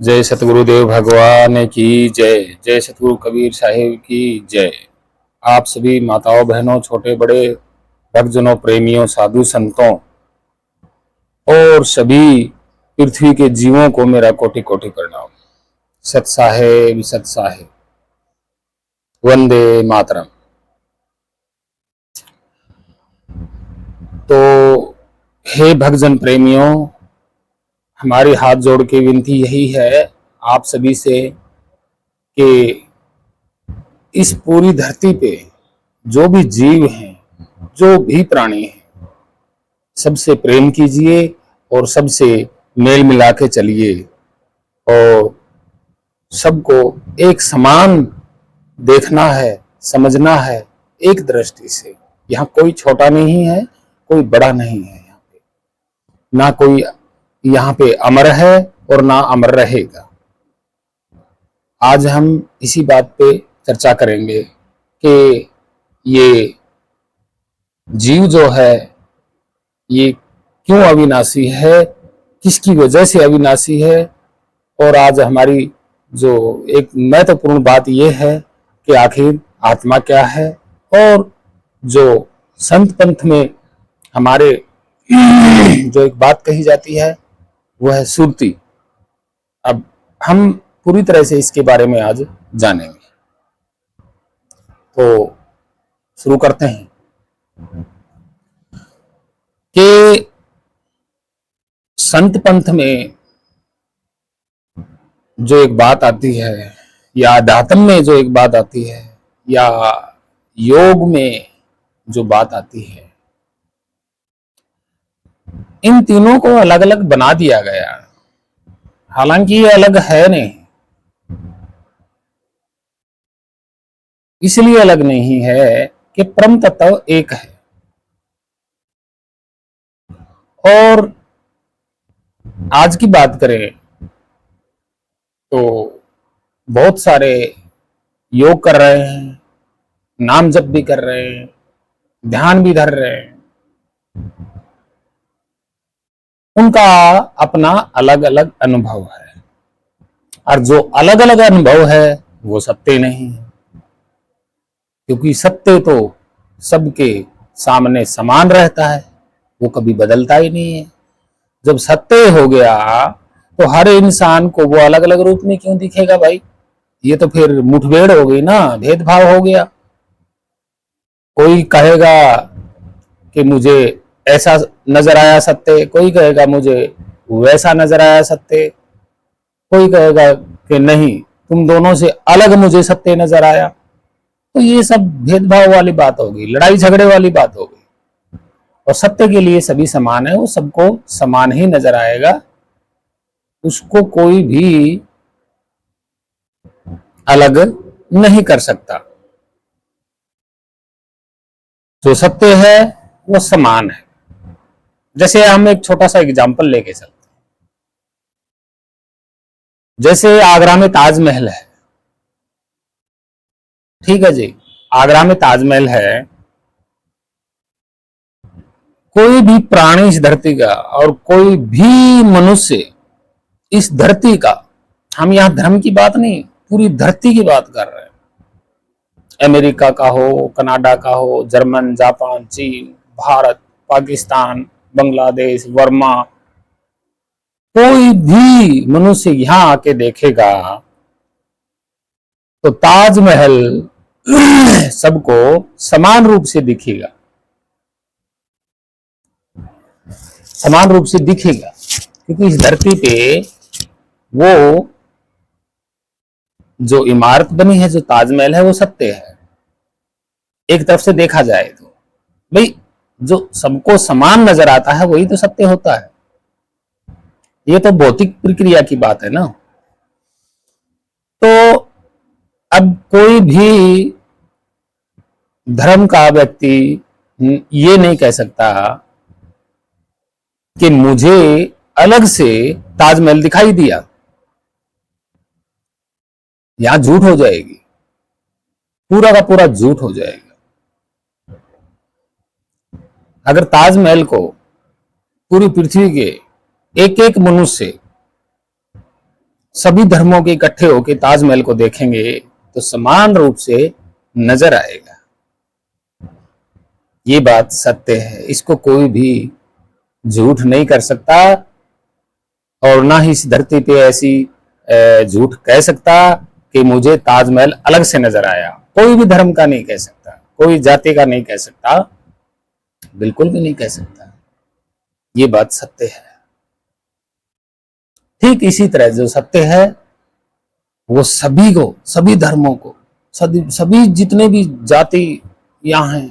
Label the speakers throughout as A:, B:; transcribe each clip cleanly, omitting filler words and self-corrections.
A: जय सतगुरुदेव भगवान की जय। जय सतगुरु कबीर साहिब की जय। आप सभी माताओं बहनों छोटे बड़े भक्तजनों प्रेमियों साधु संतों और सभी पृथ्वी के जीवों को मेरा कोटि कोटि प्रणाम। सत साहेब वंदे मातरम। तो हे भक्तजन प्रेमियों, हमारी हाथ जोड़ के विनती यही है आप सभी से कि इस पूरी धरती पे जो भी जीव हैं, जो भी प्राणी हैं, सबसे प्रेम कीजिए और सबसे मेल मिला के चलिए और सबको एक समान देखना है, समझना है एक दृष्टि से। यहाँ कोई छोटा नहीं है, कोई बड़ा नहीं है। यहाँ पे ना कोई यहाँ पे अमर है और ना अमर रहेगा। आज हम इसी बात पे चर्चा करेंगे कि ये जीव जो है ये क्यों अविनाशी है, किसकी वजह से अविनाशी है। और आज हमारी जो एक महत्वपूर्ण बात यह है कि आखिर आत्मा क्या है। और जो संत पंथ में हमारे जो एक बात कही जाती है वह है सुरती। अब हम पूरी तरह से इसके बारे में आज जानेंगे। तो शुरू करते हैं कि संत पंथ में जो एक बात आती है या अध्यात्म में जो एक बात आती है या योग में जो बात आती है, इन तीनों को अलग अलग बना दिया गया। हालांकि ये अलग है नहीं। इसलिए अलग नहीं है कि परम तत्व एक है। और आज की बात करें तो बहुत सारे योग कर रहे हैं, नाम जप भी कर रहे हैं, ध्यान भी धर रहे हैं। उनका अपना अलग अलग अनुभव है और जो अलग अलग अनुभव है वो सत्य नहीं है, क्योंकि सत्य तो सबके सामने समान रहता है, वो कभी बदलता ही नहीं है। जब सत्य हो गया तो हर इंसान को वो अलग अलग रूप में क्यों दिखेगा भाई? ये तो फिर मुठभेड़ हो गई ना, भेदभाव हो गया। कोई कहेगा कि मुझे ऐसा नजर आया सत्य, कोई कहेगा मुझे वैसा नजर आया सत्य, कोई कहेगा कि नहीं तुम दोनों से अलग मुझे सत्य नजर आया। तो ये सब भेदभाव वाली बात होगी, लड़ाई झगड़े वाली बात होगी। और सत्य के लिए सभी समान है, वो सबको समान ही नजर आएगा, उसको कोई भी अलग नहीं कर सकता। जो सत्य है वो समान है। जैसे हम एक छोटा सा एग्जांपल लेके चलते हैं। जैसे आगरा में ताजमहल है, ठीक है जी, आगरा में ताजमहल है। कोई भी प्राणी इस धरती का और कोई भी मनुष्य इस धरती का, हम यहां धर्म की बात नहीं, पूरी धरती की बात कर रहे हैं। अमेरिका का हो, कनाडा का हो, जर्मन, जापान, चीन, भारत, पाकिस्तान, बांग्लादेश, वर्मा, कोई भी मनुष्य यहां आके देखेगा तो ताजमहल सबको समान रूप से दिखेगा, समान रूप से दिखेगा। क्योंकि इस धरती पे वो जो इमारत बनी है, जो ताजमहल है, वो सत्य है। एक तरफ से देखा जाए तो भाई जो सबको समान नजर आता है वही तो सत्य होता है। ये तो भौतिक प्रक्रिया की बात है ना। तो अब कोई भी धर्म का व्यक्ति ये नहीं कह सकता कि मुझे अलग से ताजमहल दिखाई दिया। यहां झूठ हो जाएगी, पूरा का पूरा झूठ हो जाएगा। अगर ताजमहल को पूरी पृथ्वी के एक एक मनुष्य सभी धर्मों के इकट्ठे होकर ताजमहल को देखेंगे तो समान रूप से नजर आएगा। ये बात सत्य है, इसको कोई भी झूठ नहीं कर सकता और ना ही इस धरती पे ऐसी झूठ कह सकता कि मुझे ताजमहल अलग से नजर आया। कोई भी धर्म का नहीं कह सकता, कोई जाति का नहीं कह सकता, बिल्कुल भी नहीं कह सकता। ये बात सत्य है। ठीक इसी तरह जो सत्य है वो सभी को, सभी धर्मों को, सभी जितने भी जाति यहाँ हैं,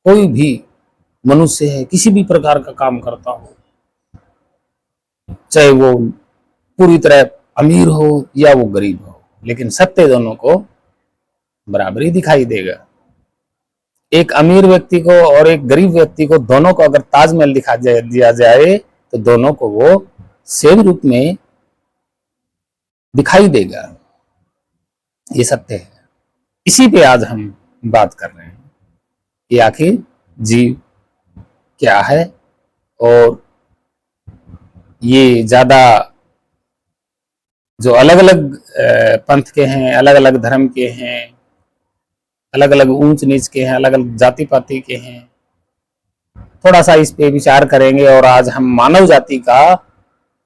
A: कोई भी मनुष्य है किसी भी प्रकार का काम करता हो, चाहे वो पूरी तरह अमीर हो या वो गरीब हो, लेकिन सत्य दोनों को बराबर ही दिखाई देगा। एक अमीर व्यक्ति को और एक गरीब व्यक्ति को, दोनों को अगर ताजमहल दिखा दिया जाए तो दोनों को वो सेम रूप में दिखाई देगा। ये सत्य है। इसी पे आज हम बात कर रहे हैं कि आखिर जीव क्या है और ये ज्यादा जो अलग अलग पंथ के हैं, अलग अलग धर्म के हैं, अलग अलग ऊंच नीच के हैं, अलग अलग जाति पाति के हैं, थोड़ा सा इस पे विचार करेंगे और आज हम मानव जाति का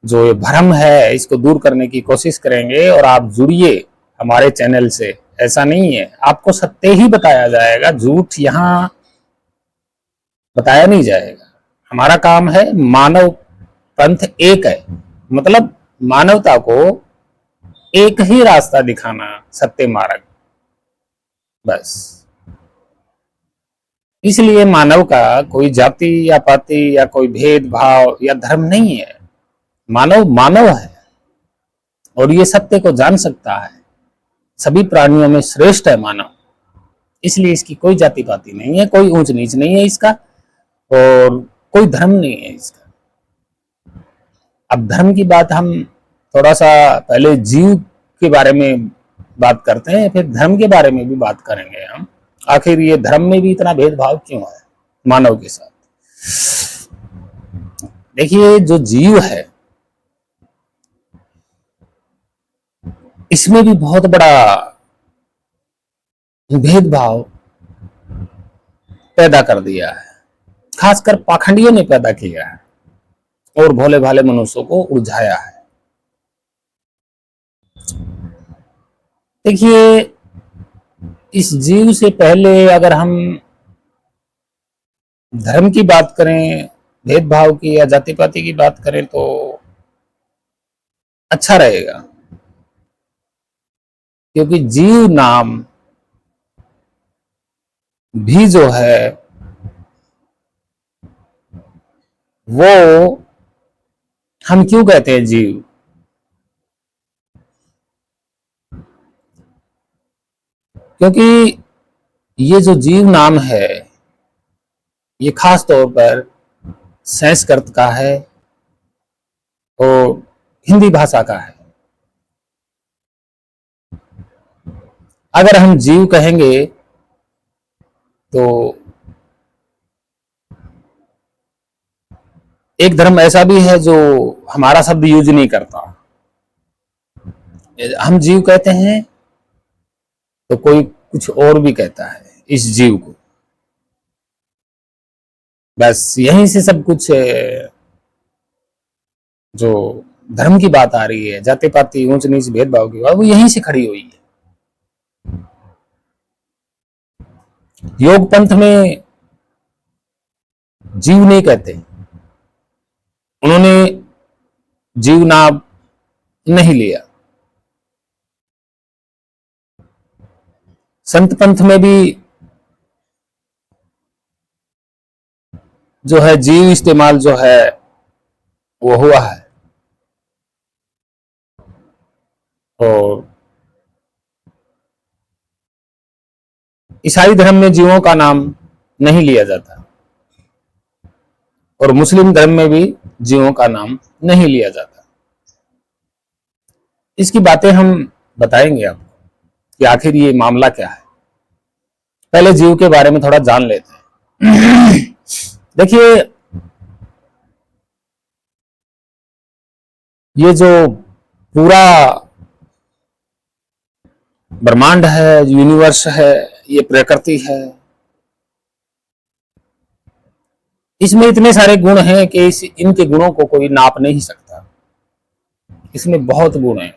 A: जो ये भ्रम है इसको दूर करने की कोशिश करेंगे। और आप जुड़िए हमारे चैनल से। ऐसा नहीं है, आपको सत्य ही बताया जाएगा, झूठ यहाँ बताया नहीं जाएगा। हमारा काम है, मानव पंथ एक है, मतलब मानवता को एक ही रास्ता दिखाना, सत्य मार्ग, बस। इसलिए मानव का कोई जाति या पाति या कोई भेदभाव या धर्म नहीं है। मानव मानव है और ये सत्य को जान सकता है। सभी प्राणियों में श्रेष्ठ है मानव, इसलिए इसकी कोई जाति पाति नहीं है, कोई ऊंच नीच नहीं है इसका, और कोई धर्म नहीं है इसका। अब धर्म की बात हम थोड़ा सा पहले जीव के बारे में बात करते हैं, फिर धर्म के बारे में भी बात करेंगे हम। आखिर ये धर्म में भी इतना भेदभाव क्यों है मानव के साथ? देखिए, जो जीव है इसमें भी बहुत बड़ा भेदभाव पैदा कर दिया है, खासकर पाखंडियों ने पैदा किया है और भोले भाले मनुष्यों को उलझाया है। देखिए, इस जीव से पहले अगर हम धर्म की बात करें, भेदभाव की या जाति पाति की बात करें तो अच्छा रहेगा, क्योंकि जीव नाम भी जो है वो हम क्यों कहते हैं जीव? क्योंकि ये जो जीव नाम है ये खास तौर पर संस्कृत का है और हिंदी भाषा का है। अगर हम जीव कहेंगे तो एक धर्म ऐसा भी है जो हमारा शब्द यूज नहीं करता। हम जीव कहते हैं तो कोई कुछ और भी कहता है इस जीव को। बस यहीं से सब कुछ जो धर्म की बात आ रही है, जाति पाति ऊंच नीच भेदभाव की बात, वो यहीं से खड़ी हुई है। योग पंथ में जीव नहीं कहते, उन्होंने जीव नाम नहीं लिया। संत पंथ में भी जो है जीव इस्तेमाल जो है वो हुआ है, और ईसाई धर्म में जीवों का नाम नहीं लिया जाता और मुस्लिम धर्म में भी जीवों का नाम नहीं लिया जाता। इसकी बातें हम बताएंगे आपको कि आखिर ये मामला क्या है। पहले जीव के बारे में थोड़ा जान लेते हैं। देखिए, ये जो पूरा ब्रह्मांड है, यूनिवर्स है, ये प्रकृति है, इसमें इतने सारे गुण हैं कि इनके गुणों को कोई नाप नहीं सकता। इसमें बहुत गुण हैं,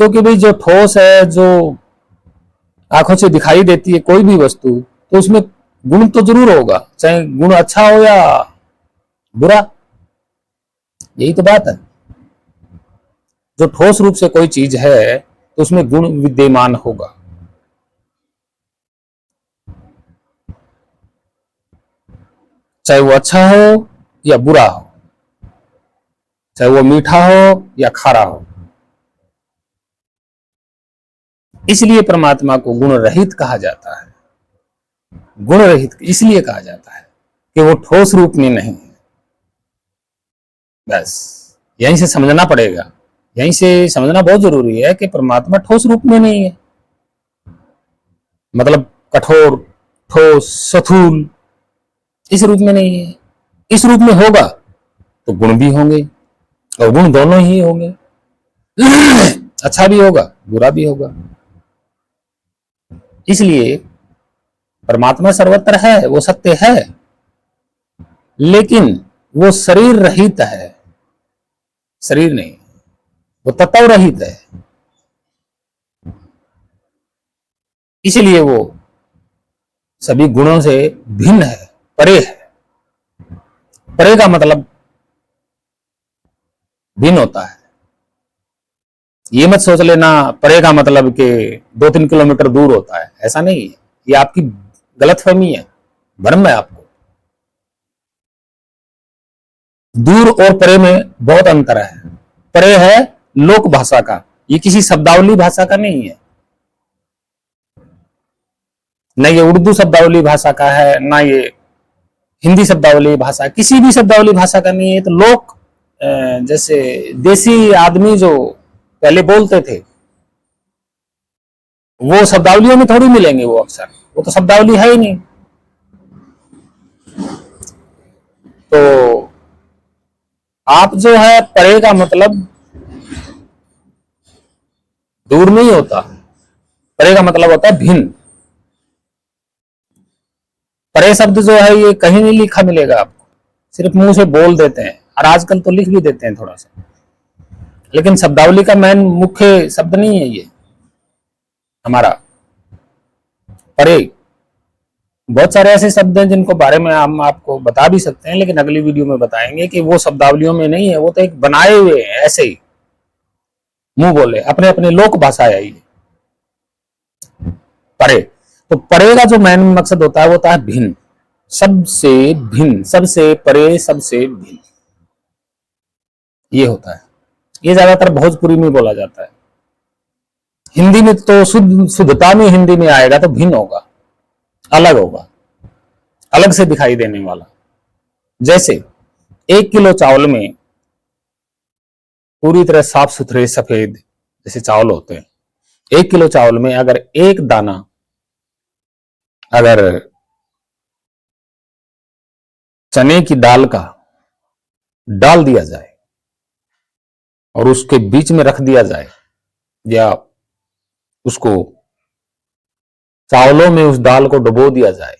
A: क्योंकि भाई जो ठोस है, जो आंखों से दिखाई देती है कोई भी वस्तु, तो उसमें गुण तो जरूर होगा, चाहे गुण अच्छा हो या बुरा। यही तो बात है। जो ठोस रूप से कोई चीज है तो उसमें गुण विद्यमान होगा। चाहे वो अच्छा हो या बुरा हो, चाहे वो मीठा हो या खारा हो। इसलिए परमात्मा को गुण रहित कहा जाता है। गुण रहित इसलिए कहा जाता है कि वो ठोस रूप में नहीं है। बस यहीं से समझना पड़ेगा, यहीं से समझना बहुत जरूरी है कि परमात्मा ठोस रूप में नहीं है। मतलब कठोर, ठोस, स्थूल, इस रूप में नहीं है। इस रूप में होगा तो गुण भी होंगे, और गुण दोनों ही होंगे। अच्छा भी होगा, बुरा भी होगा। इसलिए परमात्मा सर्वत्र है, वो सत्य है, लेकिन वो शरीर रहित है। शरीर नहीं, वो तत्व रहित है। इसलिए वो सभी गुणों से भिन्न है, परे है। परे का मतलब भिन्न होता है। ये मत सोच लेना परे का मतलब कि 2-3 किलोमीटर दूर होता है, ऐसा नहीं है। ये आपकी गलतफहमी है, भ्रम है आपको। दूर और परे में बहुत अंतर है। परे है लोक भाषा का, ये किसी शब्दावली भाषा का नहीं है। न ये उर्दू शब्दावली भाषा का है, ना ये हिंदी शब्दावली भाषा, किसी भी शब्दावली भाषा का नहीं है। तो लोक जैसे देसी आदमी जो पहले बोलते थे, वो शब्दावलियों में थोड़ी मिलेंगे वो अक्षर, वो तो शब्दावली है ही नहीं। तो आप जो है, परे का मतलब दूर नहीं होता, परे का मतलब होता है भिन्न। परे शब्द जो है ये कहीं नहीं लिखा मिलेगा आपको, सिर्फ मुंह से बोल देते हैं, और आजकल तो लिख भी देते हैं थोड़ा सा, लेकिन शब्दावली का मेन मुख्य शब्द नहीं है ये हमारा परे। बहुत सारे ऐसे शब्द हैं जिनको बारे में हम आपको बता भी सकते हैं, लेकिन अगली वीडियो में बताएंगे कि वो शब्दावलियों में नहीं है, वो तो एक बनाए हुए हैं ऐसे ही, मुंह बोले, अपने अपने लोक भाषा है ये परे। तो परे का जो मेन मकसद होता है वो होता है भिन्न, सबसे भिन्न, सबसे परे, सबसे भिन्न, ये होता है। ये ज्यादातर भोजपुरी में बोला जाता है। हिंदी में तो शुद्धता में हिंदी में आएगा तो भिन्न होगा, अलग होगा, अलग से दिखाई देने वाला। जैसे 1 किलो चावल में पूरी तरह साफ सुथरे सफेद जैसे चावल होते हैं, 1 किलो चावल में अगर एक दाना अगर चने की दाल का डाल दिया जाए और उसके बीच में रख दिया जाए, या उसको चावलों में उस दाल को डुबो दिया जाए,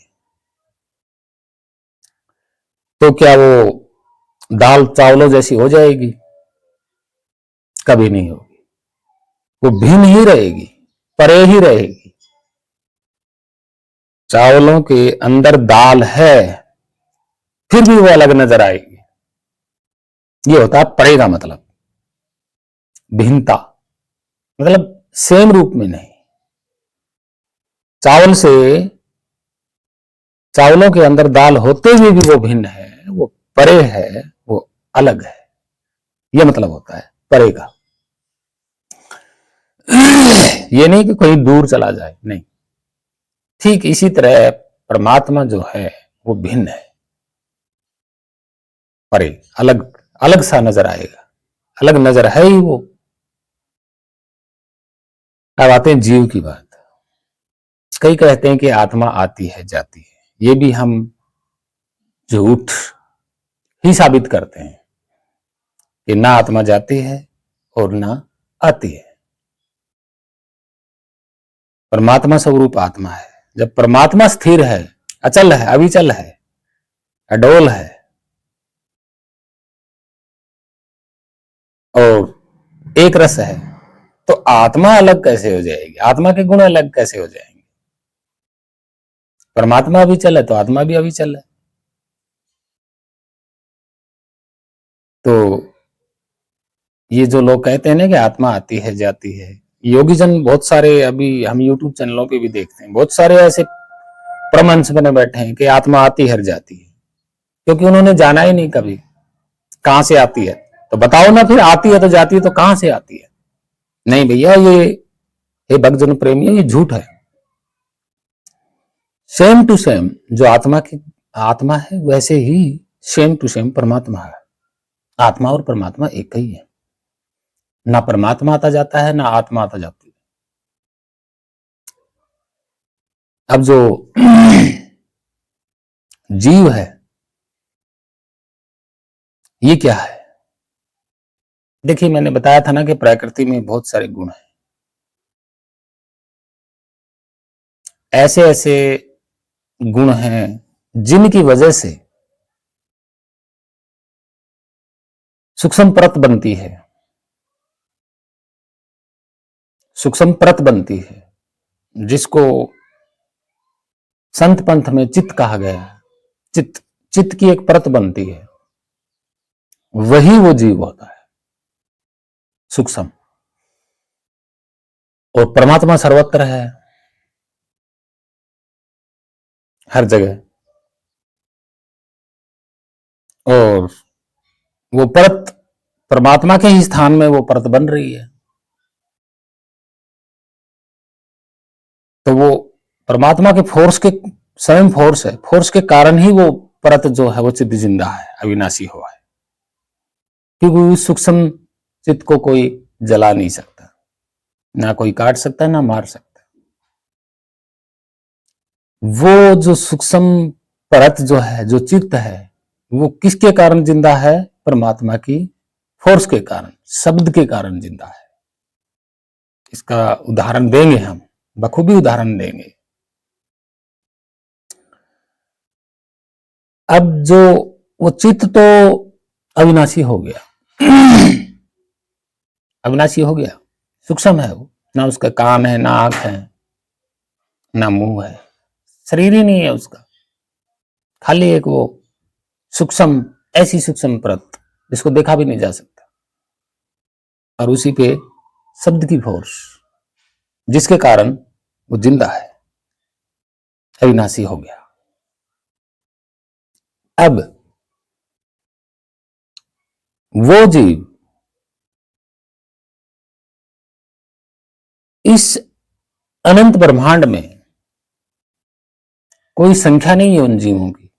A: तो क्या वो दाल चावलों जैसी हो जाएगी? कभी नहीं होगी। वो भिन्न ही रहेगी, परे ही रहेगी। चावलों के अंदर दाल है, फिर भी वो अलग नजर आएगी। ये होता है परे का मतलब, भिन्नता। मतलब सेम रूप में नहीं। चावल से, चावलों के अंदर दाल होते हुए भी वो भिन्न है, वो परे है, वो अलग है। ये मतलब होता है परे का। ये नहीं कि कहीं दूर चला जाए, नहीं। ठीक इसी तरह परमात्मा जो है वो भिन्न है, परे, अलग, अलग सा नजर आएगा, अलग नजर है ही वो। अब आते हैं जीव की बात। कई कहते हैं कि आत्मा आती है जाती है, ये भी हम झूठ ही साबित करते हैं। कि ना आत्मा जाती है और ना आती है। परमात्मा स्वरूप आत्मा है। जब परमात्मा स्थिर है, अचल है, अविचल है, अडोल है और एक रस है, तो आत्मा अलग कैसे हो जाएगी? आत्मा के गुण अलग कैसे हो जाएंगे? परमात्मा अविचल है तो आत्मा भी अविचल है। तो ये जो लोग कहते हैं ना कि आत्मा आती है जाती है, योगी जन बहुत सारे, अभी हम यूट्यूब चैनलों पे भी देखते हैं, बहुत सारे ऐसे प्रमंच बने बैठे हैं कि आत्मा आती है जाती है, क्योंकि उन्होंने जाना ही नहीं कभी कहां से आती है। तो बताओ ना, फिर आती है तो जाती है तो कहां से आती है? नहीं भैया, ये भक्तजन प्रेमियों, ये झूठ है। सेम टू सेम जो आत्मा की आत्मा है, वैसे ही सेम टू सेम परमात्मा है। आत्मा और परमात्मा एक ही है। ना परमात्मा आता जाता है, ना आत्मा आता जाती है। अब जो जीव है, ये क्या है? देखिए, मैंने बताया था ना कि प्रकृति में बहुत सारे गुण हैं। ऐसे ऐसे गुण हैं जिनकी वजह से सूक्ष्म परत बनती है। सूक्ष्म परत बनती है जिसको संत पंथ में चित्त कहा गया है। चित्त चित्त की एक परत बनती है, वही वो जीव होता है सूक्ष्म। और परमात्मा सर्वत्र है, हर जगह। और वो परत परमात्मा के ही स्थान में वो परत बन रही है। तो वो परमात्मा के फोर्स के स्वयं फोर्स है, फोर्स के कारण ही वो परत जो है वो चित्त जिंदा है, अविनाशी हुआ है। क्योंकि उस सूक्ष्म चित्त को कोई जला नहीं सकता, ना कोई काट सकता, ना मार सकता। वो जो सूक्ष्म परत जो है, जो चित्त है, वो किसके कारण जिंदा है? परमात्मा की फोर्स के कारण, शब्द के कारण जिंदा है। इसका उदाहरण देंगे हम, बखूबी उदाहरण देंगे। अब जो वो चित्त तो अविनाशी हो गया, अविनाशी हो गया, सूक्ष्म है वो। ना उसका कान है, ना आंख है, ना मुंह है, शरीर ही नहीं है उसका। खाली एक वो सूक्ष्म, ऐसी सूक्ष्म परत जिसको देखा भी नहीं जा सकता, और उसी पे शब्द की फोर्स, जिसके कारण वो जिंदा है, अविनाशी हो गया। अब वो जीव इस अनंत ब्रह्मांड में, कोई संख्या नहीं है उन जीवों की,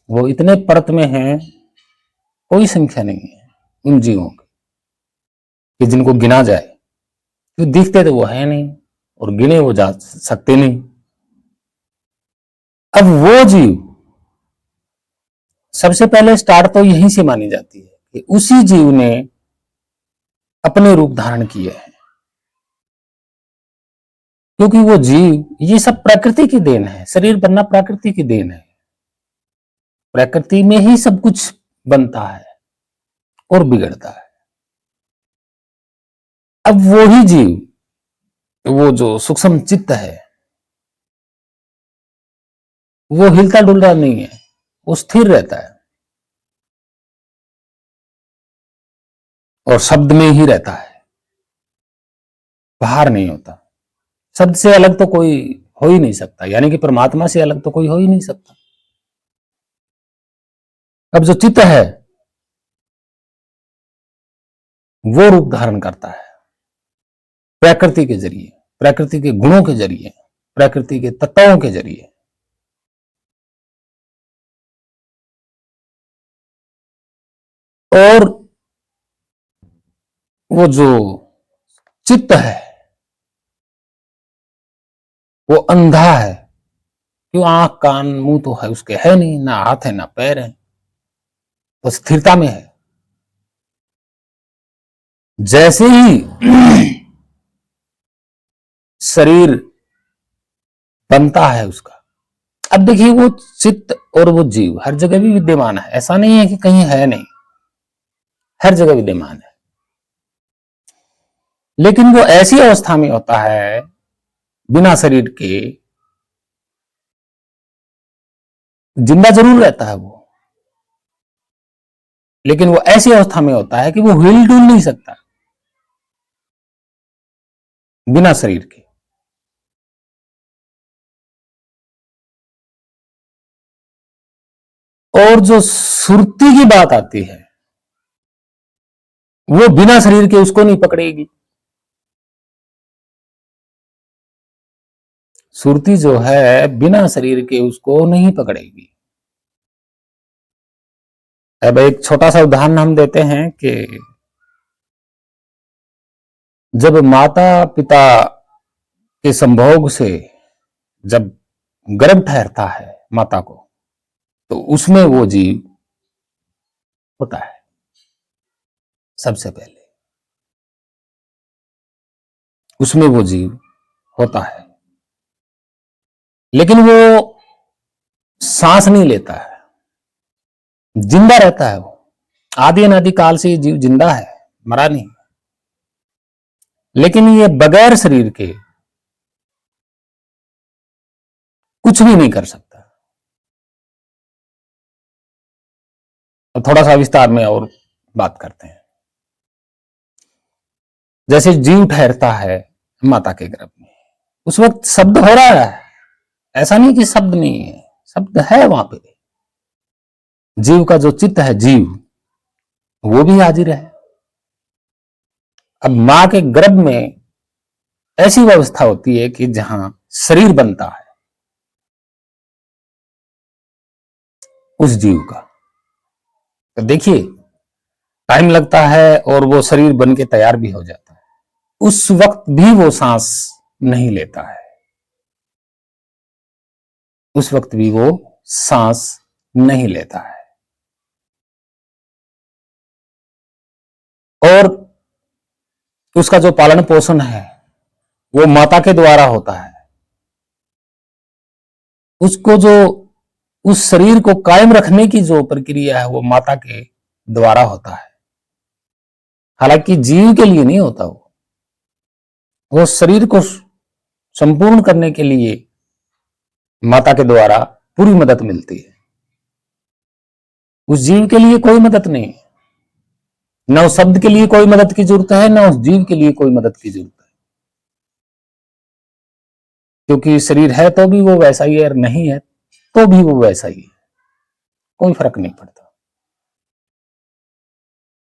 A: वो इतने परत में है, कोई संख्या नहीं है उन जीवों की कि जिनको गिना जाए। तो दिखते तो वो है नहीं, और गिने वो जा सकते नहीं। अब वो जीव, सबसे पहले स्टार्ट तो यहीं से मानी जाती है कि उसी जीव ने अपने रूप धारण किए हैं। क्योंकि वो जीव, ये सब प्रकृति की देन है, शरीर बनना प्रकृति की देन है। प्रकृति में ही सब कुछ बनता है और बिगड़ता है। अब वो ही जीव, वो जो सूक्ष्म चित्त है, वो हिलता डुलता नहीं है, वो स्थिर रहता है और शब्द में ही रहता है, बाहर नहीं होता। शब्द से अलग तो कोई हो ही नहीं सकता, यानी कि परमात्मा से अलग तो कोई हो ही नहीं सकता। अब जो चित्त है, वो रूप धारण करता है प्रकृति के जरिए, प्रकृति के गुणों के जरिए, प्रकृति के तत्वों के जरिए। और वो जो चित्त है, वो अंधा है। क्यों? आंख कान मुंह तो है उसके, है नहीं, ना हाथ है ना पैर है। वो स्थिरता में है। जैसे ही शरीर बनता है उसका, अब देखिए वो चित्त और वो जीव हर जगह भी विद्यमान है, ऐसा नहीं है कि कहीं है नहीं, हर जगह विद्यमान है। लेकिन वो ऐसी अवस्था में होता है बिना शरीर के, जिंदा जरूर रहता है वो, लेकिन वो ऐसी अवस्था में होता है कि वो हिल डुल नहीं सकता बिना शरीर के। और जो सुरती की बात आती है वो बिना शरीर के उसको नहीं पकड़ेगी। सुरती जो है बिना शरीर के उसको नहीं पकड़ेगी। अब एक छोटा सा उदाहरण हम देते हैं कि जब माता पिता के संभोग से जब गर्भ ठहरता है माता को, तो उसमें वो जीव होता है सबसे पहले, उसमें वो जीव होता है, लेकिन वो सांस नहीं लेता है, जिंदा रहता है वो। आदि अनादि काल से ये जीव जिंदा है, मरा नहीं। लेकिन ये बगैर शरीर के कुछ भी नहीं कर सकता। और थोड़ा सा विस्तार में और बात करते हैं। जैसे जीव ठहरता है माता के गर्भ में, उस वक्त शब्द हो रहा है, ऐसा नहीं कि शब्द नहीं है, शब्द है वहां पे। जीव का जो चित्त है, जीव, वो भी हाजिर है। अब मां के गर्भ में ऐसी व्यवस्था होती है कि जहां शरीर बनता है उस जीव का, तो देखिए टाइम लगता है और वो शरीर बन के तैयार भी हो जाता है। उस वक्त भी वो सांस नहीं लेता है, उस वक्त भी वो सांस नहीं लेता है। और उसका जो पालन पोषण है वो माता के द्वारा होता है। उसको जो उस शरीर को कायम रखने की जो प्रक्रिया है वो माता के द्वारा होता है। हालांकि जीव के लिए नहीं होता, वो शरीर को संपूर्ण करने के लिए माता के द्वारा पूरी मदद मिलती है। उस जीव के लिए कोई मदद नहीं, न उस शब्द के लिए कोई मदद की जरूरत है, न उस जीव के लिए कोई मदद की जरूरत है। क्योंकि शरीर है तो भी वो वैसा ही है, और नहीं है तो भी वो वैसा ही है, कोई फर्क नहीं पड़ता।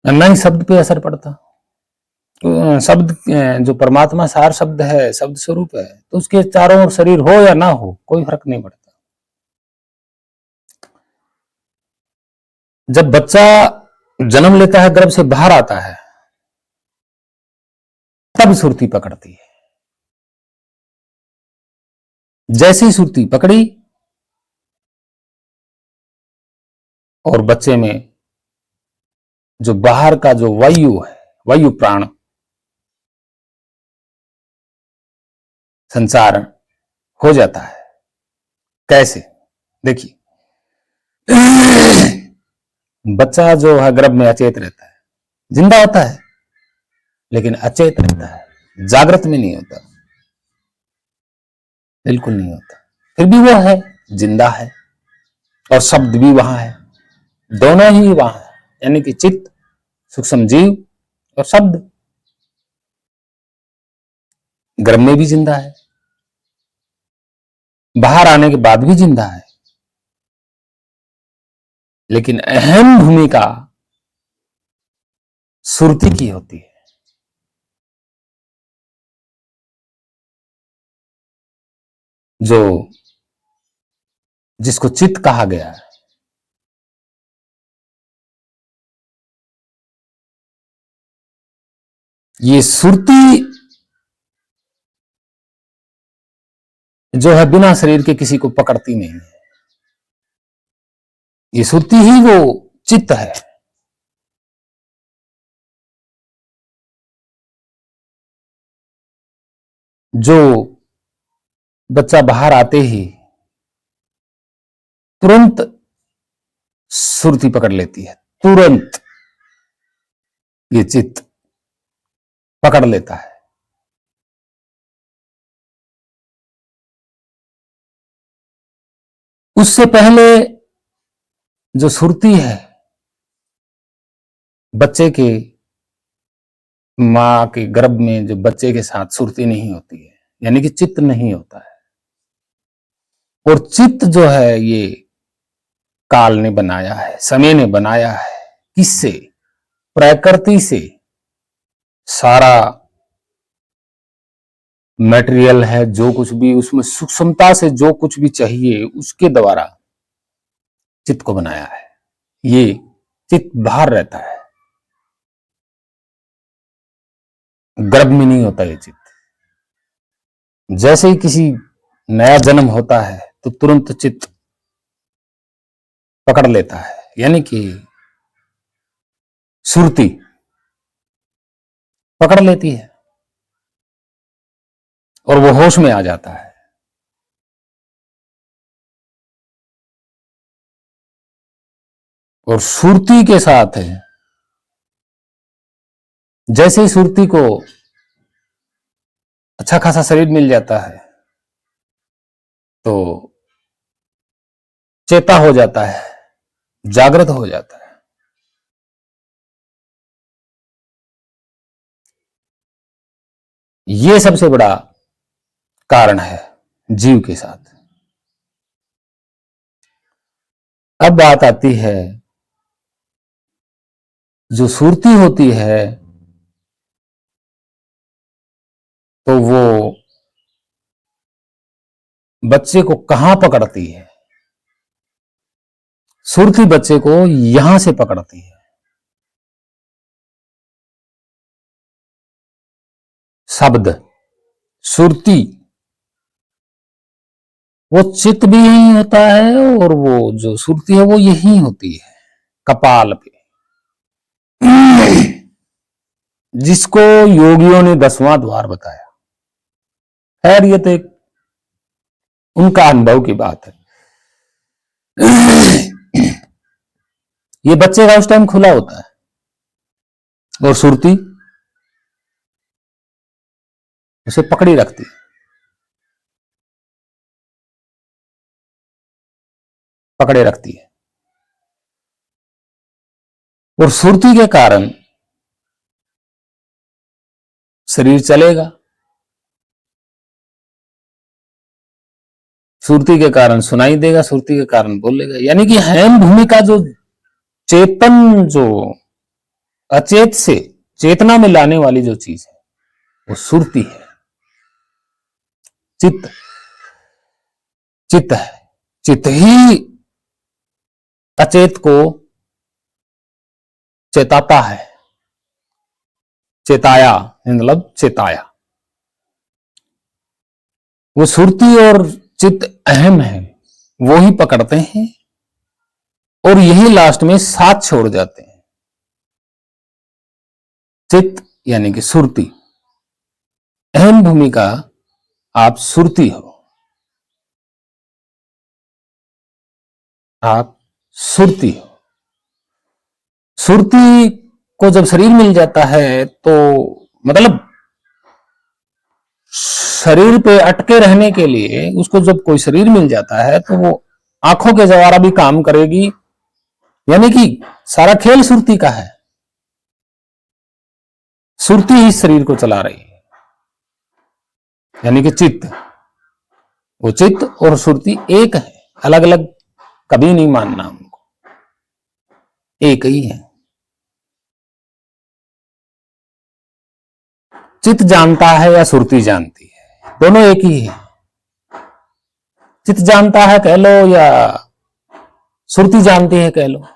A: न ही शब्द पे असर पड़ता। तो शब्द जो परमात्मा सार शब्द है, शब्द स्वरूप है, तो उसके चारों ओर शरीर हो या ना हो कोई फर्क नहीं पड़ता। जब बच्चा जन्म लेता है, गर्भ से बाहर आता है, तब सुरती पकड़ती है। जैसी सुरती पकड़ी और बच्चे में जो बाहर का जो वायु है, वायु प्राण संचार हो जाता है। कैसे? देखिए बच्चा जो है गर्भ में अचेत रहता है, जिंदा होता है लेकिन अचेत रहता है, जागृत में नहीं होता, बिल्कुल नहीं होता। फिर भी वो है, जिंदा है, और शब्द भी वहां है, दोनों ही वहां है। यानी कि चित्त, सूक्ष्म जीव और शब्द गर्भ में भी जिंदा है, बाहर आने के बाद भी जिंदा है। लेकिन अहम भूमिका सुरती की होती है। जो जिसको चित्त कहा गया है, ये सुरती जो है बिना शरीर के किसी को पकड़ती नहीं है। ये सुरती ही वो चित्त है, जो बच्चा बाहर आते ही तुरंत सुरती पकड़ लेती है, तुरंत ये चित्त पकड़ लेता है। उससे पहले जो सुरती है बच्चे के मां के गर्भ में, जो बच्चे के साथ सुरती नहीं होती है, यानी कि चित्त नहीं होता है। और चित्त जो है ये काल ने बनाया है, समय ने बनाया है। किससे? प्रकृति से। सारा मटेरियल है, जो कुछ भी उसमें सूक्ष्मता से जो कुछ भी चाहिए उसके द्वारा चित्त को बनाया है। ये चित्त बाहर रहता है, गर्भ में नहीं होता ये चित्त। जैसे ही किसी नया जन्म होता है तो तुरंत चित्त पकड़ लेता है, यानी कि सुरती पकड़ लेती है और वो होश में आ जाता है। और सुरती के साथ है, जैसे ही सुरती को अच्छा खासा शरीर मिल जाता है तो चेता हो जाता है, जागृत हो जाता है। ये सबसे बड़ा कारण है जीव के साथ। अब बात आती है, जो सुरती होती है तो वो बच्चे को कहां पकड़ती है? सुरती बच्चे को यहां से पकड़ती है, शब्द सुरती। वो चित्त भी यही होता है और वो जो सुरती है वो यही होती है, कपाल पे, जिसको योगियों ने 10वां द्वार बताया। खैर ये तो एक उनका अनुभव की बात है। ये बच्चे का उस टाइम खुला होता है और सुरती उसे पकड़ी रखती है, पकड़े रखती है। और सुरती के कारण शरीर चलेगा, सुरती के कारण सुनाई देगा, सुरती के कारण बोलेगा। यानी कि हैम भूमि का जो चेतन, जो अचेत से चेतना में लाने वाली जो चीज है वो सुरती है, चित्त। चित्त है, चित्त ही अचेत को चेताता है। चेताया मतलब चेताया। वो सुरती और चित्त अहम है, वो ही पकड़ते हैं और यही लास्ट में साथ छोड़ जाते हैं। चित्त यानी कि सुरती, अहम भूमिका आप सुरती हो, आप सुरती हो। सुरती को जब शरीर मिल जाता है तो मतलब शरीर पे अटके रहने के लिए उसको जब कोई शरीर मिल जाता है तो वो आंखों के द्वारा भी काम करेगी। यानी कि सारा खेल सुरती का है, सुरती ही शरीर को चला रही है, यानी कि चित्त। वो चित्त और सुरती एक है, अलग अलग कभी नहीं मानना उनको, एक ही है। चित्त जानता है या सुरती जानती है, दोनों एक ही है। चित्त जानता है कह लो या सुरती जानती है कह लो।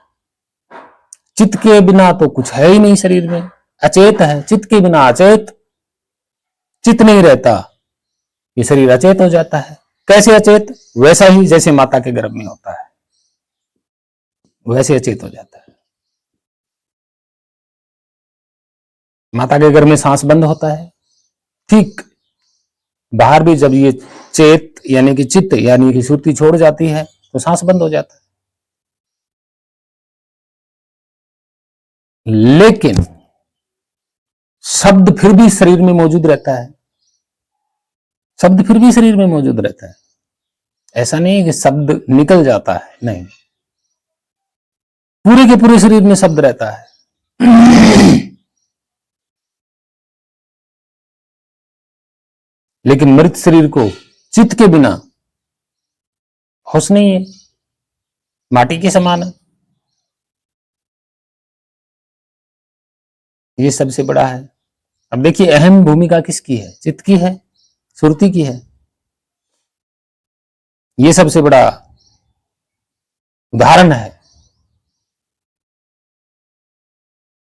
A: चित्त के बिना तो कुछ है ही नहीं शरीर में, अचेत है। चित्त के बिना अचेत, चित्त नहीं रहता ये शरीर अचेत हो जाता है। कैसे अचेत? वैसा ही जैसे माता के गर्भ में होता है, वैसे अचेत हो जाता है। माता के गर्भ में सांस बंद होता है, ठीक बाहर भी जब ये चेत यानी कि चित्त यानी कि सुरती छोड़ जाती है तो सांस बंद हो जाता है। लेकिन शब्द फिर भी शरीर में मौजूद रहता है, शब्द फिर भी शरीर में मौजूद रहता है। ऐसा नहीं है कि शब्द निकल जाता है, नहीं, पूरे के पूरे शरीर में शब्द रहता है। लेकिन मृत शरीर को चित्त के बिना होश नहीं है, माटी के समान है। ये सबसे बड़ा है। अब देखिए अहम भूमिका किसकी है? चित्त की है, सुरती की है। ये सबसे बड़ा उदाहरण है,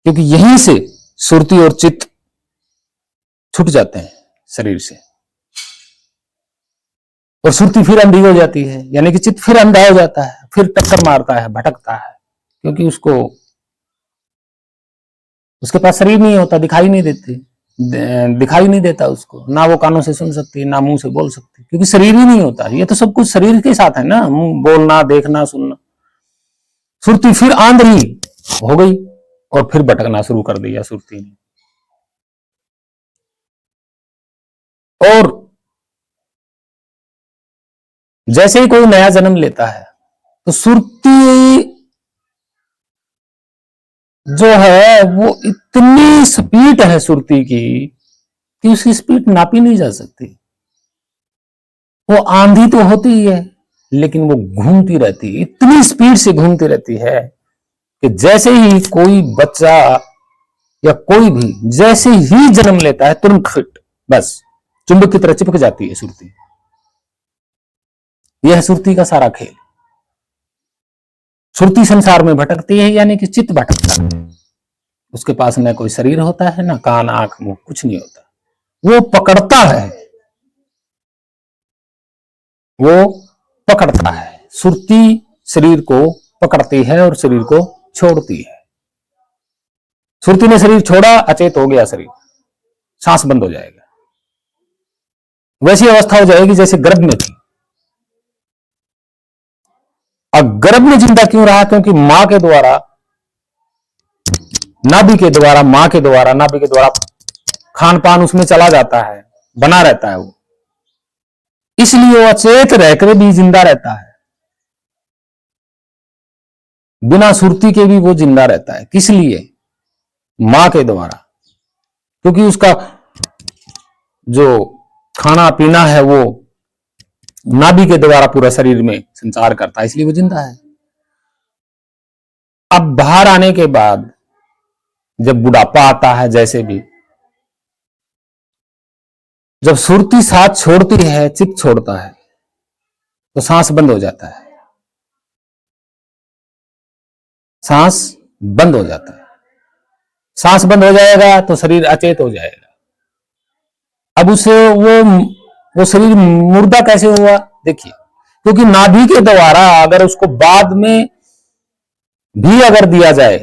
A: क्योंकि यहीं से सुरती और चित्त छूट जाते हैं शरीर से, और सुरती फिर अंधी हो जाती है, यानी कि चित्त फिर अंधा हो जाता है, फिर टक्कर मारता है, भटकता है, क्योंकि उसके पास शरीर नहीं होता, दिखाई नहीं देता उसको, ना वो कानों से सुन सकती, ना मुंह से बोल सकती, क्योंकि शरीर ही नहीं होता। ये तो सब कुछ शरीर के साथ है ना, बोलना, देखना, सुनना। सुरती फिर आंधी हो गई और फिर भटकना शुरू कर दिया सुरती ने। और जैसे ही कोई नया जन्म लेता है तो सुरती जो है वो इतनी स्पीड है सुरती की कि उसकी स्पीड नापी नहीं जा सकती। वो आंधी तो होती ही है, लेकिन वो घूमती रहती है, इतनी स्पीड से घूमती रहती है कि जैसे ही कोई बच्चा या कोई भी जैसे ही जन्म लेता है तुरंत फिट, बस चुंबक की तरह चिपक जाती है सुरती। यह है सुरती का सारा खेल। सुरती संसार में भटकती है, यानी कि चित्त भटकता है। उसके पास न कोई शरीर होता है, ना कान, आंख, मुंह, कुछ नहीं होता। वो पकड़ता है, वो पकड़ता है। सुरती शरीर को पकड़ती है और शरीर को छोड़ती है। सुरती ने शरीर छोड़ा, अचेत हो गया शरीर, सांस बंद हो जाएगा। वैसी अवस्था हो जाएगी जैसे गर्भ में थी। अब गर्भ में जिंदा क्यों रहा? क्योंकि मां के द्वारा, नाभि के द्वारा खान पान उसमें चला जाता है, बना रहता है वो, इसलिए वो अचेत रहकर भी जिंदा रहता है। बिना सुरती के भी वो जिंदा रहता है। किस लिए? मां के द्वारा, क्योंकि उसका जो खाना पीना है वो नाभि के द्वारा पूरा शरीर में संचार करता है, इसलिए वो जिंदा है। अब बाहर आने के बाद जब बुढ़ापा आता है, जैसे भी जब सुरती साथ छोड़ती है, चित्त छोड़ता है, तो सांस बंद हो जाता है, सांस बंद हो जाता है। सांस बंद हो जाएगा तो शरीर अचेत हो जाएगा। अब उसे वो शरीर मुर्दा कैसे हुआ? देखिए, क्योंकि नाभि के द्वारा अगर उसको बाद में भी अगर दिया जाए,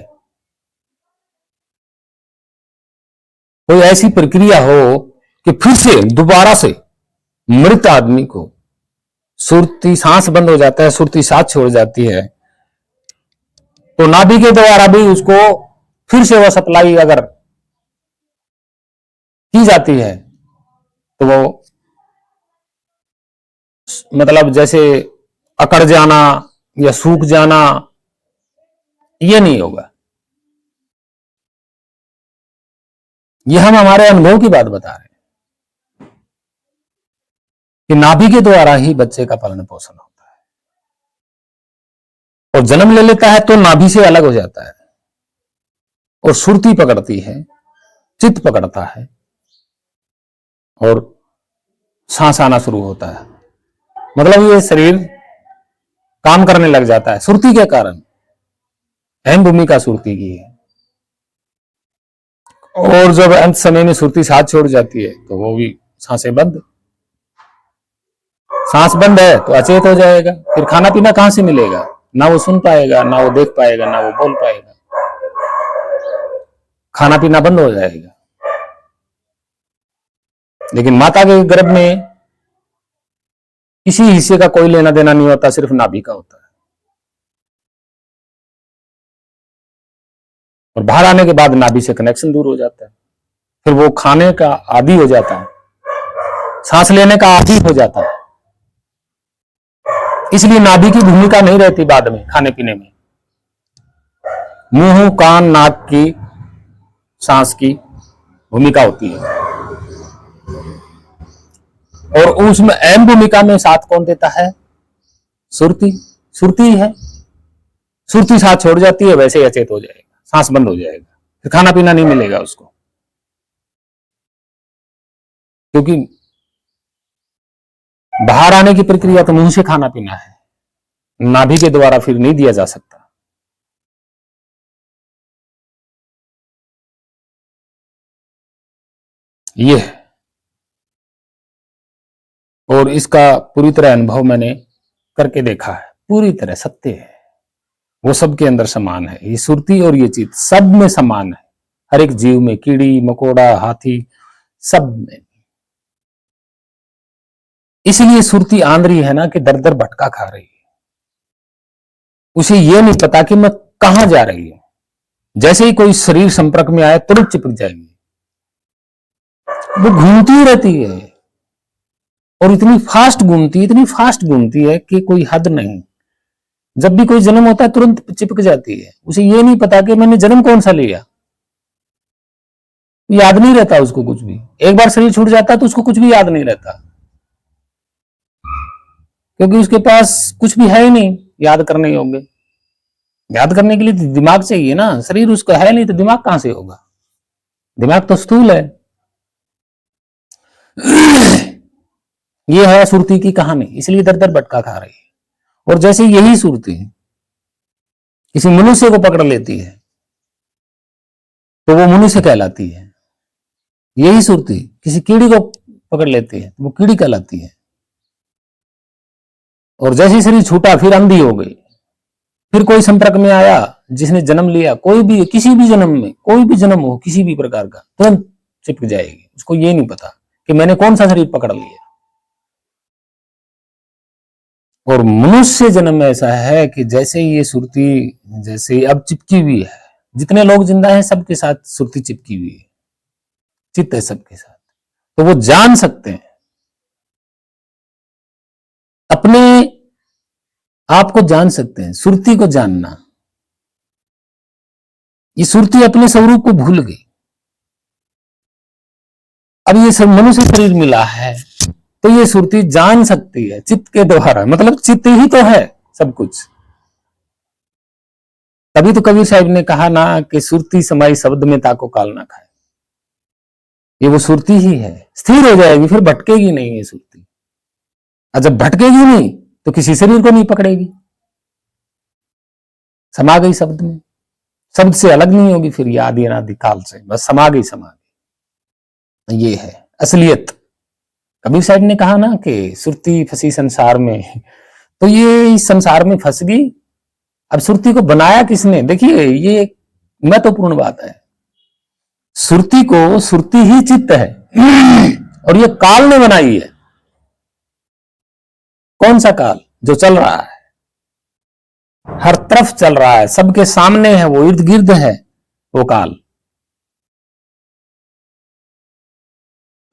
A: कोई ऐसी प्रक्रिया हो कि फिर से दोबारा से मृत आदमी को सुरती, सांस बंद हो जाता है, सुरती साथ छोड़ जाती है, तो नाभि के द्वारा भी उसको फिर से वह सप्लाई अगर की जाती है तो वो मतलब जैसे अकड़ जाना या सूख जाना, ये नहीं होगा। यह हम हमारे अनुभव की बात बता रहे हैं कि नाभि के द्वारा ही बच्चे का पालन पोषण होता है, और जन्म ले लेता है तो नाभि से अलग हो जाता है, और सुरती पकड़ती है, चित्त पकड़ता है, और सांस आना शुरू होता है। मतलब ये शरीर काम करने लग जाता है सुरती के कारण। अहम भूमिका सुरती की है। और जब अंत समय में सुरती साथ छोड़ जाती है तो वो भी सांसें बंद। सांस बंद है तो अचेत हो जाएगा, फिर खाना पीना कहां से मिलेगा? ना वो सुन पाएगा, ना वो देख पाएगा, ना वो बोल पाएगा, खाना पीना बंद हो जाएगा। लेकिन माता के गर्भ में किसी हिस्से का कोई लेना देना नहीं होता, सिर्फ नाभि का होता है। और बाहर आने के बाद नाभि से कनेक्शन दूर हो जाता है, फिर वो खाने का आदी हो जाता है, सांस लेने का आदी हो जाता है। इसलिए नाभि की भूमिका नहीं रहती बाद में खाने पीने में। मुंह, कान, नाक की, सांस की भूमिका होती है। और उसमें अहम भूमिका में साथ कौन देता है? सुरती। सुरती है। सुरती साथ छोड़ जाती है, वैसे ही अचेत हो जाएगा, सांस बंद हो जाएगा, फिर खाना पीना नहीं मिलेगा उसको, क्योंकि बाहर आने की प्रक्रिया तो मुंह से खाना पीना है, नाभि के द्वारा फिर नहीं दिया जा सकता। ये है। और इसका पूरी तरह अनुभव मैंने करके देखा है, पूरी तरह सत्य है, वो सबके अंदर समान है। ये सुरती और ये चित्त सब में समान है, हर एक जीव में, कीड़ी मकोड़ा हाथी सब में। इसलिए सुरती आंद्री है ना कि दर दर भटका खा रही है, उसे ये नहीं पता कि मैं कहां जा रही हूं। जैसे ही कोई शरीर संपर्क में आए तुरंत चिपक जाएगी, वो घूमती ही रहती है, और इतनी फास्ट घूमती है कि कोई हद नहीं। जब भी कोई जन्म होता है तुरंत चिपक जाती है, उसे ये नहीं पता कि मैंने जन्म कौन सा लिया, याद नहीं रहता उसको कुछ भी। एक बार शरीर छूट जाता है तो उसको कुछ भी याद नहीं रहता, क्योंकि उसके पास कुछ भी है ही नहीं याद करने योग्य। याद करने के लिए तो दिमाग चाहिए ना, शरीर उसका है नहीं तो दिमाग कहां से होगा? दिमाग तो स्थूल है। ये है सुरती की कहानी, इसलिए दर दर भटका खा रही है। और जैसे यही सुरती किसी मनुष्य को पकड़ लेती है तो वो मनुष्य कहलाती है, यही सुरती किसी कीड़ी को पकड़ लेती है तो वो कीड़ी कहलाती है। और जैसे शरीर छूटा फिर अंधी हो गई, फिर कोई संपर्क में आया, जिसने जन्म लिया, कोई भी किसी भी जन्म में, कोई भी जन्म हो किसी भी प्रकार का, तुरंत चिपक जाएगी। उसको ये नहीं पता कि मैंने कौन सा शरीर पकड़ लिया। और मनुष्य जन्म में ऐसा है कि जैसे ये सुरती, जैसे अब चिपकी हुई है, जितने लोग जिंदा हैं सबके साथ सुरती चिपकी हुई है, चित्त है सबके साथ, तो वो जान सकते हैं अपने आप को, जान सकते हैं सुरती को जानना। ये सुरती अपने स्वरूप को भूल गई। अब ये सब मनुष्य शरीर मिला है तो ये सुरती जान सकती है चित्त के द्वारा, मतलब चित्त ही तो है सब कुछ। तभी तो कबीर साहब ने कहा ना कि सुरती समाई शब्द में ताको काल ना खाए। ये वो सुरती ही है, स्थिर हो जाएगी, फिर भटकेगी नहीं ये सुरती। और जब भटकेगी नहीं तो किसी शरीर को नहीं पकड़ेगी, समा गई शब्द में, शब्द से अलग नहीं होगी फिर, ये आदि अनादि काल से बस समा गई। ये है असलियत। कबीर साहब ने कहा ना कि सुरती फंसी संसार में, तो ये इस संसार में फंस गई। अब सुरती को बनाया किसने? देखिए ये महत्वपूर्ण बात है। सुरती को, सुरती ही चित्त है और ये काल ने बनाई है। कौन सा काल? जो चल रहा है, हर तरफ चल रहा है, सबके सामने है, वो इर्द गिर्द है, वो काल।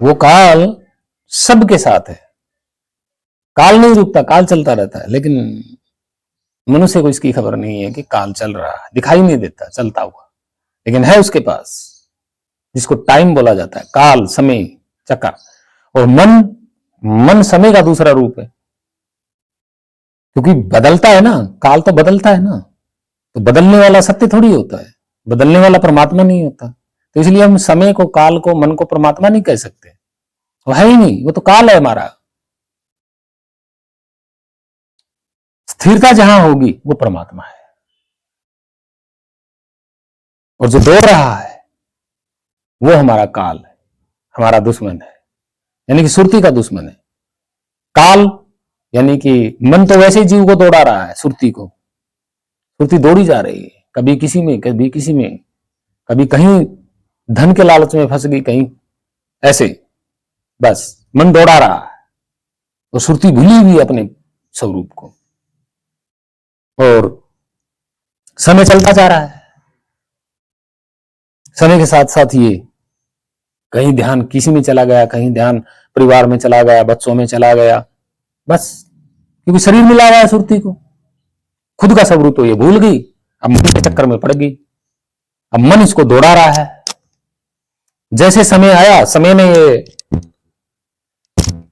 A: वो काल सबके साथ है। काल नहीं रुकता, काल चलता रहता है, लेकिन मनुष्य को इसकी खबर नहीं है कि काल चल रहा है, दिखाई नहीं देता चलता हुआ, लेकिन है उसके पास, जिसको टाइम बोला जाता है, काल, समय, चक्र। और मन समय का दूसरा रूप है, क्योंकि बदलता है ना, काल तो बदलता है ना, तो बदलने वाला सत्य थोड़ी होता है, बदलने वाला परमात्मा नहीं होता। तो इसलिए हम समय को, काल को, मन को परमात्मा नहीं कह सकते, वो है ही नहीं, वो तो काल है हमारा। स्थिरता जहां होगी वो परमात्मा है, और जो दौड़ रहा है वो हमारा काल है, हमारा दुश्मन है, यानी कि सुरती का दुश्मन है काल। यानी कि मन तो वैसे जीव को दौड़ा रहा है, सुरती को, सुरती दौड़ी जा रही है, कभी किसी में, कभी किसी में, कभी कहीं धन के लालच में फंस गई, कहीं ऐसे। बस मन दौड़ा रहा है, तो सुरती भूली हुई अपने स्वरूप को, और समय चलता जा रहा है। समय के साथ साथ ये कहीं ध्यान किसी में चला गया, कहीं ध्यान परिवार में चला गया, बच्चों में चला गया, बस क्योंकि शरीर मिला हुआ है सुरती को, खुद का स्वरूप तो ये भूल गई, अब मन के चक्कर में पड़ गई, अब मन इसको दौड़ा रहा है। जैसे समय आया, समय ने ये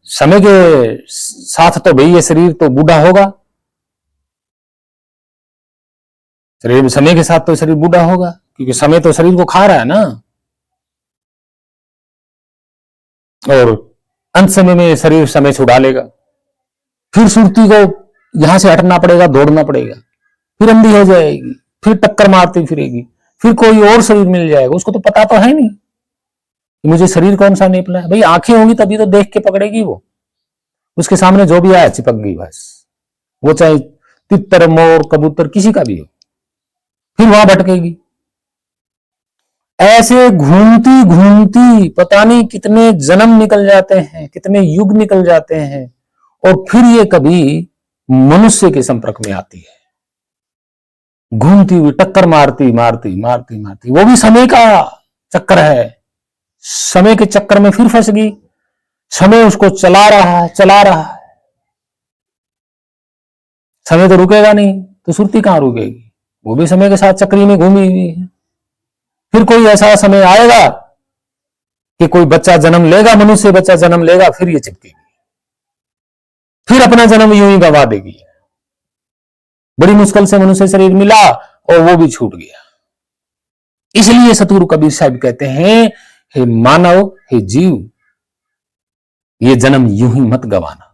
A: समय के साथ तो भाई ये शरीर तो बूढ़ा होगा, शरीर समय के साथ तो शरीर बूढ़ा होगा, क्योंकि समय तो शरीर को खा रहा है ना, और अंत समय में शरीर समय छुड़ा लेगा, फिर सुरती को यहां से हटना पड़ेगा, दौड़ना पड़ेगा, फिर अंधी हो जाएगी, फिर टक्कर मारती फिरेगी, फिर कोई और शरीर मिल जाएगा, उसको तो पता तो है नहीं कि मुझे शरीर कौन सा निकला है। भाई आंखें होंगी तभी तो देख के पकड़ेगी, वो उसके सामने जो भी आया चिपक गई बस, वो चाहे तितर मोर कबूतर किसी का भी हो, फिर वहां भटकेगी। ऐसे घूमती घूमती पता नहीं कितने जन्म निकल जाते हैं, कितने युग निकल जाते हैं, और फिर ये कभी मनुष्य के संपर्क में आती है, घूमती हुई टक्कर मारती मारती मारती मारती, वो भी समय का चक्कर है, समय के चक्कर में फिर फंस गई, समय उसको चला रहा है चला रहा है, समय तो रुकेगा नहीं, तो सुरती कहां रुकेगी, वो भी समय के साथ चक्री में घूमी हुई है। फिर कोई ऐसा समय आएगा कि कोई बच्चा जन्म लेगा, मनुष्य बच्चा जन्म लेगा, फिर ये चिपकेगी, फिर अपना जन्म यूं ही गवा देगी। बड़ी मुश्किल से मनुष्य शरीर मिला और वो भी छूट गया। इसलिए सतगुरु कबीर साहब कहते हैं, हे मानव, हे जीव, ये जन्म यूं ही मत गवाना।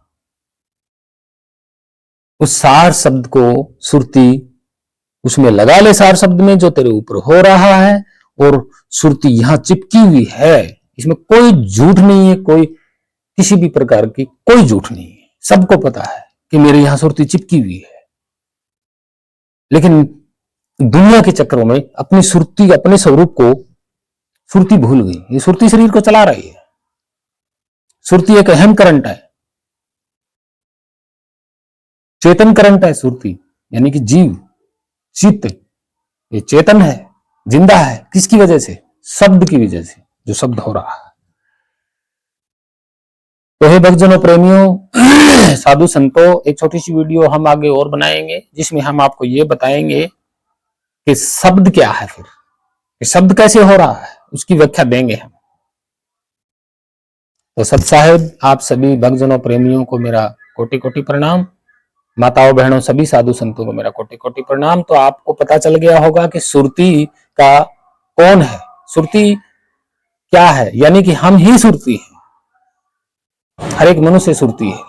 A: उस सार शब्द को सुरती उसमें लगा ले, सार शब्द में जो तेरे ऊपर हो रहा है, और सुरती यहां चिपकी हुई है, इसमें कोई झूठ नहीं है, कोई किसी भी प्रकार की कोई झूठ नहीं है, सबको पता है कि मेरे यहां सुरती चिपकी हुई है। लेकिन दुनिया के चक्करों में अपनी सुरती, अपने स्वरूप को सुरती भूल गई। ये सुरती शरीर को चला रही है, सुरती एक अहम करंट है, चेतन करंट है सुरती, यानी कि जीव, चित्त, ये चेतन है, जिंदा है, किसकी वजह से, शब्द की वजह से, जो शब्द हो रहा है। तो हे भक्तजनों, प्रेमियों, साधु संतों, एक छोटी सी वीडियो हम आगे और बनाएंगे, जिसमें हम आपको ये बताएंगे कि शब्द क्या है, फिर कि शब्द कैसे हो रहा है, उसकी व्याख्या देंगे हम। तो सत साहेब, आप सभी भक्तजनों प्रेमियों को मेरा कोटि कोटि प्रणाम, माताओं बहनों सभी साधु संतों को मेरा कोटि कोटि प्रणाम। तो आपको पता चल गया होगा कि सुरती का कौन है, सुरती क्या है, यानी कि हम ही सुरती हैं। हर एक मनुष्य सुरती है,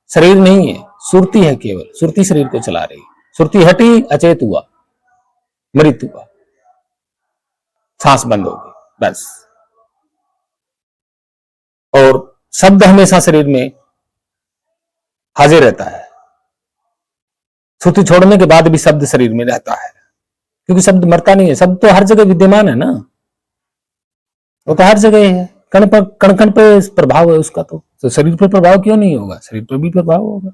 A: शरीर नहीं है, सुरती है, केवल सुरती शरीर को चला रही। सुरती हटी, अचेत हुआ, मृत हुआ, सांस बंद हो गई, बस। और शब्द हमेशा शरीर में हाजिर रहता है, सुरती छोड़ने के बाद भी शब्द शरीर में रहता है, क्योंकि शब्द मरता नहीं है, शब्द तो हर जगह विद्यमान है ना, वो तो हर जगह है, कण पर कण कण पे प्रभाव है उसका, तो शरीर पर प्रभाव क्यों नहीं होगा, शरीर पर भी प्रभाव होगा,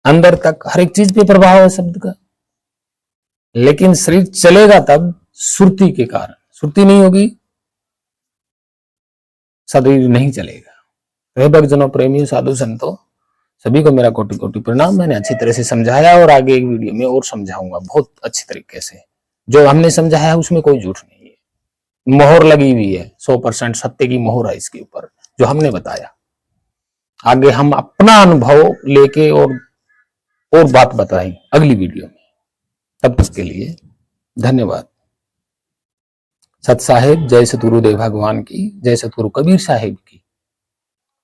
A: अंदर तक हर एक चीज पे प्रभाव है शब्द का। लेकिन शरीर चलेगा तब सुरती के कारण, सुरती नहीं होगी शरीर नहीं चलेगा। भक्तजनों प्रेमियों साधु संतों सभी को मेरा कोटि कोटि प्रणाम। मैंने अच्छी तरह से समझाया, और आगे एक वीडियो में और समझाऊंगा बहुत अच्छी तरीके से। जो हमने समझाया है उसमें कोई झूठ नहीं है, मोहर लगी हुई है, 100% सत्य की मोहर है इसके ऊपर, जो हमने बताया। आगे हम अपना अनुभव लेके और बात बताएं अगली वीडियो में। तब तक के लिए धन्यवाद। सत साहेब, जय सतगुरुदेव भगवान की, जय सतगुरु कबीर साहेब की।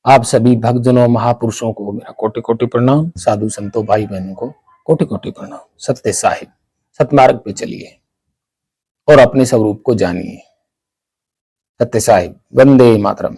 A: आप सभी भक्तजनों महापुरुषों को मेरा कोटि कोटि प्रणाम, साधु संतों भाई बहनों को कोटि कोटि प्रणाम। सत्य साहिब, सतमार्ग पे चलिए और अपने स्वरूप को जानिए। सत्य साहिब, वंदे मातरम।